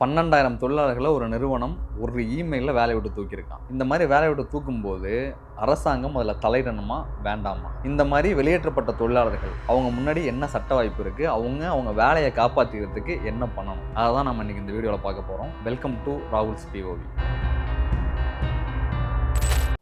12,000 தொழிலாளர்களை ஒரு நிறுவனம் ஒரு இமெயிலில் வேலையை விட்டு தூக்கியிருக்கான். இந்த மாதிரி வேலையை விட்டு தூக்கும்போது அரசாங்கம் அதில் தலையிடணுமா வேண்டாமா? இந்த மாதிரி வெளியேற்றப்பட்ட தொழிலாளர்கள் அவங்க முன்னாடி என்ன சட்ட வாய்ப்பு இருக்குது, அவங்க வேலையை காப்பாற்றிக்கிறதுக்கு என்ன பண்ணணும், அதை தான் நம்ம இன்றைக்கி இந்த வீடியோவில் பார்க்க போகிறோம். Welcome to Rahul's POV.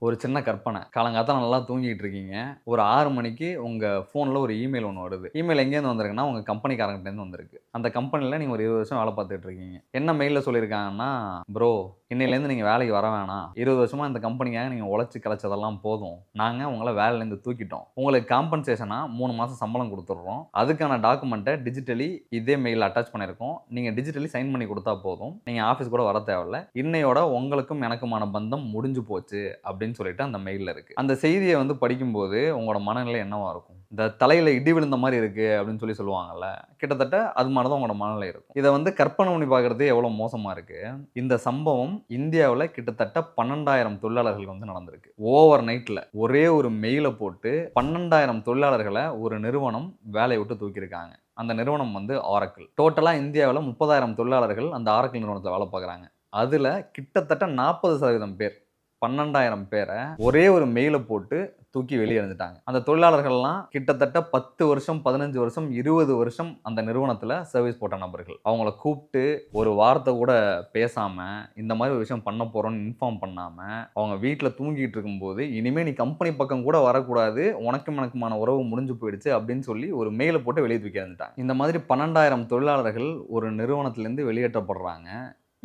ஒரு சின்ன கற்பனை. காலங்காத்தால நல்லா தூங்கிட்டு இருக்கீங்க. ஒரு 6 மணிக்கு உங்கள் ஃபோனில் ஒரு இமெயில் ஒன்று வருது. இமெயில் எங்கேருந்து வந்திருக்குன்னா உங்கள் கம்பெனிக்காரங்கிட்டேருந்து வந்திருக்கு. அந்த கம்பெனியில் நீங்கள் ஒரு 20 வருஷம் வேலை பார்த்துட்டு இருக்கீங்க. என்ன மெயிலில் சொல்லியிருக்காங்கன்னா, ப்ரோ இன்னையிலேருந்து நீங்கள் வேலைக்கு வர வேணாம். 20 வருஷமாக இந்த கம்பெனிக்காக நீங்கள் உழைச்சி கிளச்சதெல்லாம் போதும். நாங்கள் உங்களை வேலையிலேருந்து தூக்கிட்டோம். உங்களுக்கு காம்பன்சேஷனாக 3 மாதம் சம்பளம் கொடுத்துட்றோம். அதுக்கான டாக்குமெண்ட்டை டிஜிட்டலி இதே மெயிலில் அட்டாச் பண்ணியிருக்கோம். நீங்கள் டிஜிட்டலி சைன் பண்ணி கொடுத்தா போதும். நீங்கள் ஆஃபீஸ் கூட வர தேவையில்ல. இன்னையோட உங்களுக்கும் எனக்குமான பந்தம் முடிஞ்சு போச்சு அப்படின்னு சொல்லிட்டு அந்த மெயிலில் இருக்கு. அந்த செய்தியை படிக்கும்போது உங்களோட மனநிலை என்னவா இருக்கும்? இந்த தலையில இடி விழுந்த மாதிரி இருக்கு அப்படின்னு சொல்லுவாங்கல்ல, கிட்டத்தட்ட அது மாதிரி தான் உங்களோட மனநிலை இருக்கும். இதை கற்பனை பண்ணி பார்க்கறது எவ்வளவு மோசமா இருக்கு. இந்த சம்பவம் இந்தியாவில் கிட்டத்தட்ட 12,000 தொழிலாளர்கள் நடந்திருக்கு. ஓவர் நைட்ல ஒரே ஒரு மெயிலை போட்டு 12,000 தொழிலாளர்களை ஒரு நிறுவனம் வேலையை விட்டு தூக்கியிருக்காங்க. அந்த நிறுவனம் ஆரக்கிள். டோட்டலா இந்தியாவில் 30,000 தொழிலாளர்கள் அந்த ஆரக்கிள் நிறுவனத்தில் வேலை பார்க்குறாங்க. அதுல கிட்டத்தட்ட 40% பேர் 12,000 பேரை ஒரே ஒரு மெயிலை போட்டு தூக்கி வெளியே எறிஞ்சிட்டாங்க. அந்த தொழிலாளர்கள்லாம் கிட்டத்தட்ட 10 வருஷம் 15 வருஷம் 20 வருஷம் அந்த நிறுவனத்தில் சர்வீஸ் போட்ட நபர்கள். அவங்கள கூப்பிட்டு ஒரு வார்த்தை கூட பேசாம இந்த மாதிரி ஒரு விஷயம் பண்ண போறோம்னு இன்ஃபார்ம் பண்ணாம அவங்க வீட்டில் தூங்கிட்டு இருக்கும்போது, இனிமே நீ கம்பெனி பக்கம் கூட வரக்கூடாது, உனக்கும் எனக்குமான உறவு முடிஞ்சு போயிடுச்சு அப்படின்னு சொல்லி ஒரு மெயிலை போட்டு வெளியே தூக்கி எறிஞ்சிட்டாங்க. இந்த மாதிரி 12,000 தொழிலாளர்கள் ஒரு நிறுவனத்திலேருந்து வெளியேற்றப்படுறாங்க.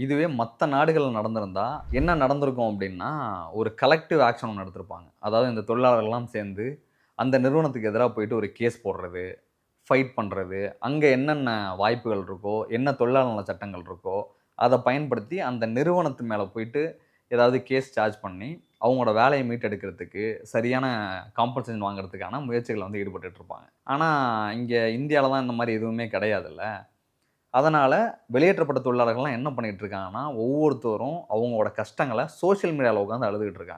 இதுவே மற்ற நாடுகளில் நடந்திருந்தா என்ன நடந்திருக்கும் அப்படின்னா, ஒரு கலெக்டிவ் ஆக்ஷன் ஒன்று எடுத்திருப்பாங்க. அதாவது இந்த தொழிலாளர்கள்லாம் சேர்ந்து அந்த நிறுவனத்துக்கு எதிராக போயிட்டு ஒரு கேஸ் போடுறது, ஃபைட் பண்ணுறது, அங்கே என்னென்ன வாய்ப்புகள் இருக்கோ, என்ன தொழிலாளர் நல சட்டங்கள் இருக்கோ, அதை பயன்படுத்தி அந்த நிறுவனத்து மேலே போயிட்டு ஏதாவது கேஸ் சார்ஜ் பண்ணி அவங்களோட வேலையை மீட்டெடுக்கிறதுக்கு சரியான காம்பன்சேஷன் வாங்குறதுக்கான முயற்சிகளை ஈடுபட்டுட்டு இருப்பாங்க. ஆனால் இங்கே இந்தியாவில் தான் இந்த மாதிரி எதுவுமே கிடையாதுல்ல. அதனால் வெளியேற்றப்பட்ட தொழிலாளர்கள்லாம் என்ன பண்ணிகிட்டு இருக்காங்கன்னா, ஒவ்வொருத்தரும் அவங்களோட கஷ்டங்களை சோஷியல் மீடியாவில் உட்காந்து அழுதுகிட்டு இருக்காங்க.